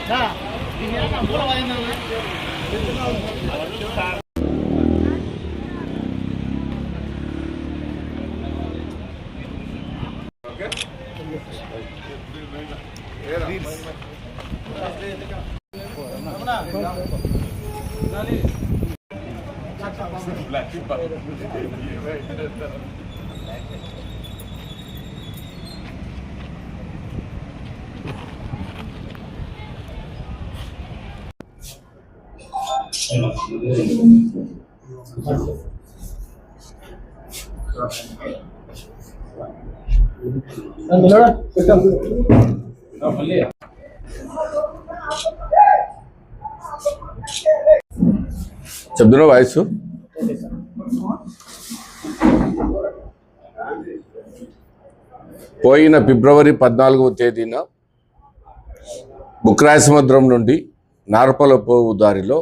చెప్తున్నా వాయిస్ పోయిన ఫిబ్రవరి 14వ తేదీన బుక్రాయ సముద్రం నుండి నార్పలపోవు దారిలో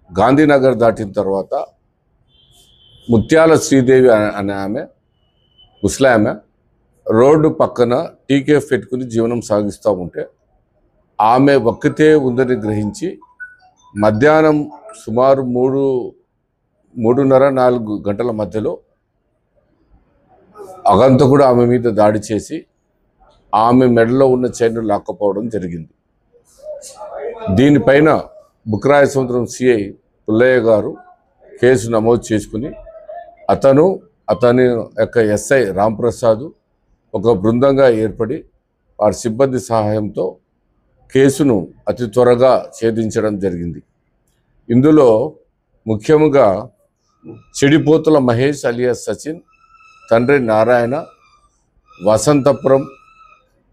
గాంధీనగర్ దాటిన తర్వాత ముత్యాల శ్రీదేవి అనే ఆమె ముస్లామె రోడ్డు పక్కన టీకేఫ్ పెట్టుకుని జీవనం సాగిస్తూ ఉంటే ఆమె ఒక్కతే ఉందని గ్రహించి మధ్యాహ్నం సుమారు 3:30-4 గంటల మధ్యలో అగంతకుడు ఆమె మీద దాడి చేసి ఆమె మెడలో ఉన్న చైన్ను లాక్కపోవడం జరిగింది. దీనిపైన బుక్రాయ సముద్రం సిఐ పుల్లయ్య గారు కేసు నమోదు చేసుకుని అతని యొక్క ఎస్ఐ రాంప్రసాద్ ఒక బృందంగా ఏర్పడి వారి సిబ్బంది సహాయంతో కేసును అతి త్వరగా ఛేదించడం జరిగింది. ఇందులో ముఖ్యంగా చెడిపోతుల మహేష్ అలియాస్ సచిన్, తండ్రి నారాయణ,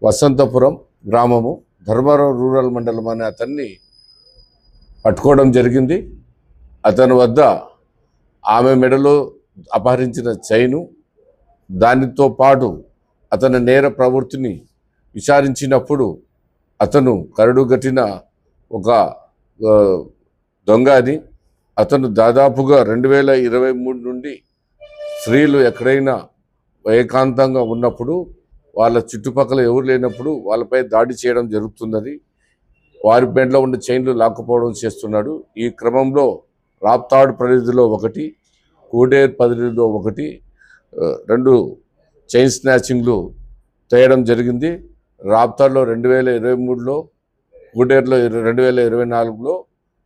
వసంతపురం గ్రామము, ధర్మవరం రూరల్ మండలం అనే అతన్ని పట్టుకోవడం జరిగింది. అతని వద్ద ఆమె మెడలో అపహరించిన చైను, దానితో పాటు అతని నేర ప్రవృత్తిని విచారించినప్పుడు అతను కరడుగట్టిన ఒక దొంగ అని, అతను దాదాపుగా 2023 నుండి స్త్రీలు ఎక్కడైనా ఏకాంతంగా ఉన్నప్పుడు వాళ్ళ చుట్టుపక్కల ఎవరు లేనప్పుడు వాళ్ళపై దాడి చేయడం జరుగుతుందని, వారి బెండ్లో ఉన్న చైన్లు లాక్కుపోవడం చేస్తున్నాడు. ఈ క్రమంలో రాప్తాడు పరిధిలో ఒకటి, కోడేరు పరిధిలో ఒకటి, 2 చైన్ స్నాచింగ్లు చేయడం జరిగింది. రాప్తాడులో 2023లో, కోడేరులో 2024లో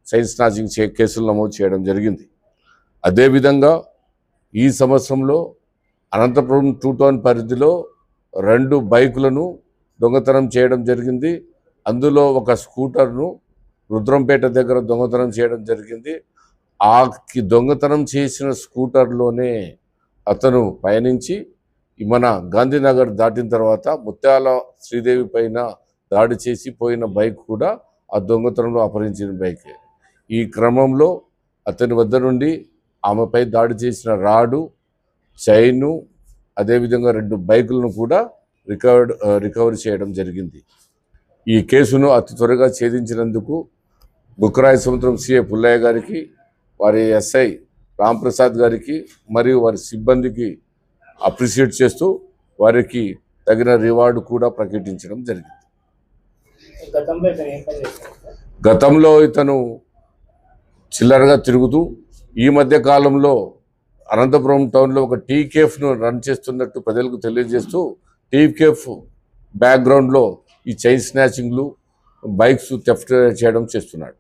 చైన్ స్నాచింగ్ కేసులు నమోదు చేయడం జరిగింది. అదేవిధంగా ఈ సంవత్సరంలో అనంతపురం 2 టౌన్ పరిధిలో 2 బైకులను దొంగతనం చేయడం జరిగింది. అందులో ఒక స్కూటర్ను రుద్రంపేట దగ్గర దొంగతనం చేయడం జరిగింది. ఆ దొంగతనం చేసిన స్కూటర్లోనే అతను పయనించి మన గాంధీనగర్ దాటిన తర్వాత ముత్యాల శ్రీదేవి పైన దాడి చేసి పోయిన బైక్ కూడా ఆ దొంగతనంలో అపహరించిన బైకే. ఈ క్రమంలో అతని వద్ద నుండి ఆమెపై దాడి చేసిన రాడు, చైను, అదేవిధంగా 2 బైకులను కూడా రికవరీ చేయడం జరిగింది. ఈ కేసును అతి త్వరగా ఛేదించినందుకు బుక్రాయ సముద్రం సిఐ పుల్లయ్య గారికి, వారి ఎస్ఐ రాంప్రసాద్ గారికి మరియు వారి సిబ్బందికి అప్రిషియేట్ చేస్తూ వారికి తగిన రివార్డు కూడా ప్రకటించడం జరిగింది. గతంలో ఇతను చిల్లరగా తిరుగుతూ ఈ మధ్య కాలంలో అనంతపురం టౌన్లో ఒక టీకేఫ్ను రన్ చేస్తున్నట్టు ప్రజలకు తెలియజేస్తూ టీకేఫ్ బ్యాక్గ్రౌండ్లో ఈ చైన్ స్నాచింగ్లు, బైక్స్ థెఫ్ట్ చేయడం చేస్తున్నాడు.